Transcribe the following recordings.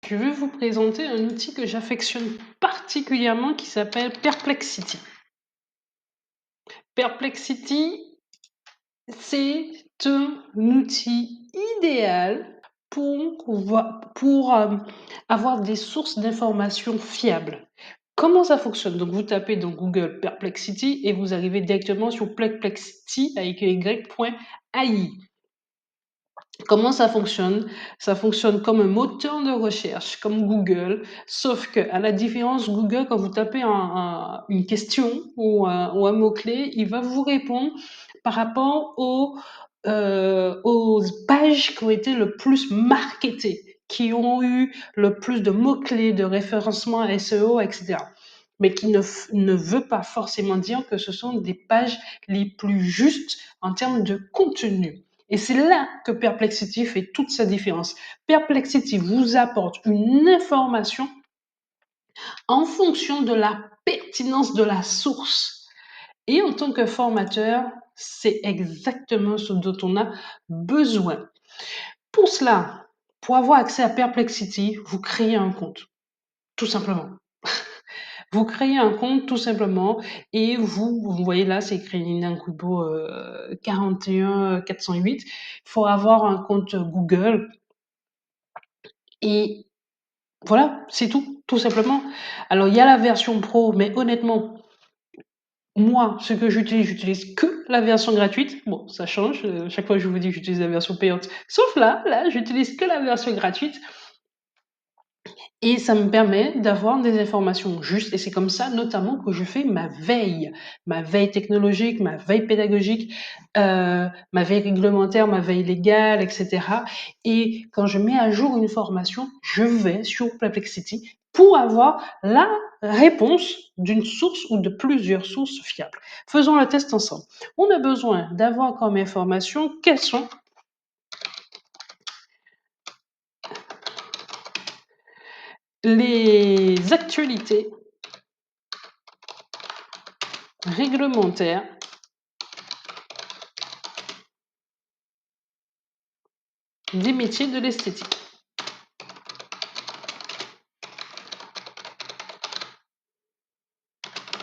Je vais vous présenter un outil que j'affectionne particulièrement qui s'appelle Perplexity. Perplexity, c'est un outil idéal pour avoir des sources d'informations fiables. Comment ça fonctionne? Donc vous tapez dans Google Perplexity et vous arrivez directement sur perplexity avec y.ai. Comment ça fonctionne? Ça fonctionne comme un moteur de recherche, comme Google, sauf que, à la différence, Google, quand vous tapez une question ou un mot-clé, il va vous répondre par rapport aux pages qui ont été le plus marketées, qui ont eu le plus de mots-clés, de référencement SEO, etc. Mais qui ne veut pas forcément dire que ce sont des pages les plus justes en termes de contenu. Et c'est là que Perplexity fait toute sa différence. Perplexity vous apporte une information en fonction de la pertinence de la source. Et en tant que formateur, c'est exactement ce dont on a besoin. Pour cela, pour avoir accès à Perplexity, vous créez un compte, tout simplement. Vous créez un compte tout simplement et vous voyez là, c'est écrit Nina Kubo 41 408. Il faut avoir un compte Google et voilà, c'est tout simplement. Alors il y a la version pro, mais honnêtement, moi, ce que j'utilise que la version gratuite. Bon, ça change. Chaque fois, je vous dis que j'utilise la version payante. Sauf là, j'utilise que la version gratuite. Et ça me permet d'avoir des informations justes. Et c'est comme ça, notamment, que je fais ma veille technologique, ma veille pédagogique, ma veille réglementaire, ma veille légale, etc. Et quand je mets à jour une formation, je vais sur Perplexity pour avoir la réponse d'une source ou de plusieurs sources fiables. Faisons le test ensemble. On a besoin d'avoir comme information quelles sont les actualités réglementaires des métiers de l'esthétique.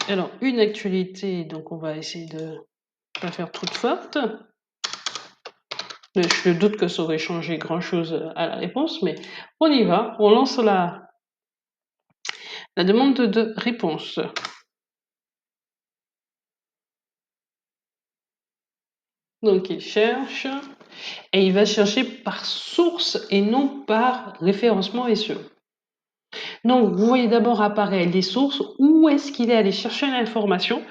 Alors, une actualité, donc on va essayer de pas faire trop de fautes. Je doute que ça aurait changé grand-chose à la réponse, mais on y va. On lance la demande de réponse. Donc, il cherche et il va chercher par source et non par référencement SEO. Donc, vous voyez d'abord apparaître les sources, où est-ce qu'il est allé chercher l'information,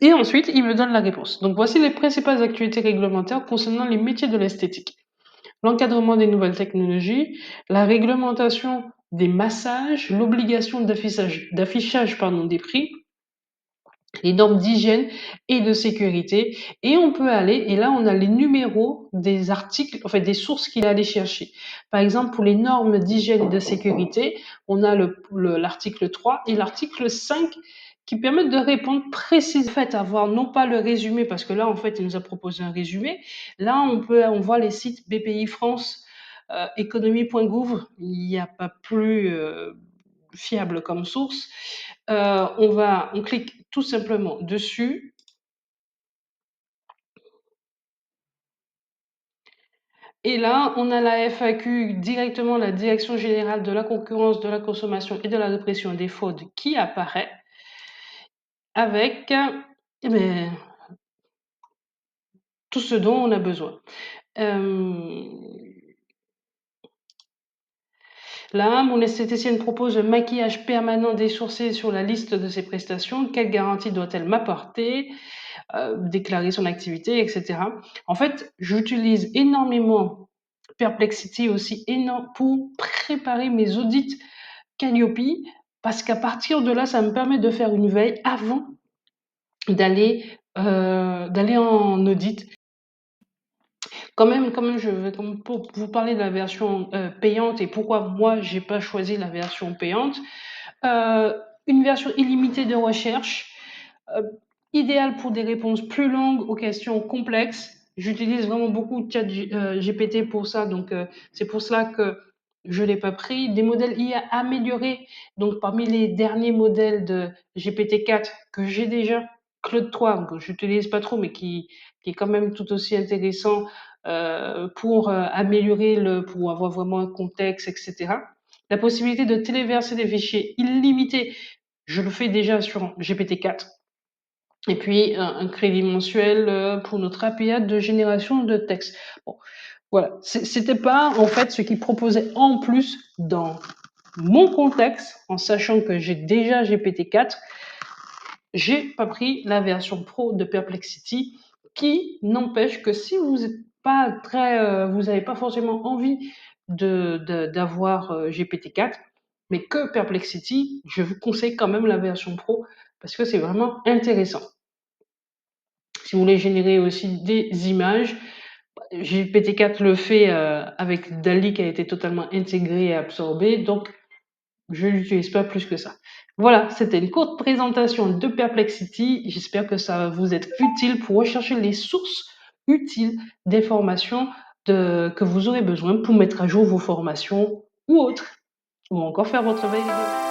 et ensuite, il me donne la réponse. Donc, voici les principales actualités réglementaires concernant les métiers de l'esthétique. L'encadrement des nouvelles technologies, la réglementation des massages, l'obligation d'affichage des prix, les normes d'hygiène et de sécurité. Et on peut aller, et là on a les numéros des articles, en fait des sources qu'il est allé chercher. Par exemple, pour les normes d'hygiène et de sécurité, on a l'article 3 et l'article 5 qui permettent de répondre précisément, en fait, avoir non pas le résumé, parce que là, en fait, il nous a proposé un résumé. Là, on voit les sites BPI France, économie.gouv, il n'y a pas plus fiable comme source. On clique tout simplement dessus. Et là, on a la FAQ directement, la Direction générale de la concurrence, de la consommation et de la répression des fraudes qui apparaît avec eh ben, tout ce dont on a besoin. Là, mon esthéticienne propose un maquillage permanent désourcé sur la liste de ses prestations. Quelle garantie doit-elle m'apporter? Déclarer son activité, etc. En fait, j'utilise énormément Perplexity aussi pour préparer mes audits Calliope, parce qu'à partir de là, ça me permet de faire une veille avant d'aller en audit. Quand même, je vais pour vous parler de la version payante et pourquoi moi j'ai pas choisi la version payante. Une version illimitée de recherche, euh, idéale pour des réponses plus longues aux questions complexes. J'utilise vraiment beaucoup GPT pour ça, donc c'est pour cela que je l'ai pas pris. Des modèles IA améliorés, donc parmi les derniers modèles de GPT-4 que j'ai déjà, Claude 3, que j'utilise pas trop, mais qui est quand même tout aussi intéressant pour améliorer pour avoir vraiment un contexte, etc. La possibilité de téléverser des fichiers illimités, je le fais déjà sur GPT-4. Et puis un crédit mensuel pour notre API de génération de texte. Bon, voilà, c'était pas en fait ce qu'ils proposaient en plus dans mon contexte, en sachant que j'ai déjà GPT-4, j'ai pas pris la version pro de Perplexity, qui n'empêche que si vous n'êtes pas vous n'avez pas forcément envie d'avoir GPT-4, mais que Perplexity, je vous conseille quand même la version pro parce que c'est vraiment intéressant. Si vous voulez générer aussi des images, GPT-4 le fait avec DALL-E qui a été totalement intégré et absorbé, donc je ne l'utilise pas plus que ça. Voilà, c'était une courte présentation de Perplexity. J'espère que ça va vous être utile pour rechercher les sources utiles d'informations que vous aurez besoin pour mettre à jour vos formations ou autres, ou encore faire votre veille.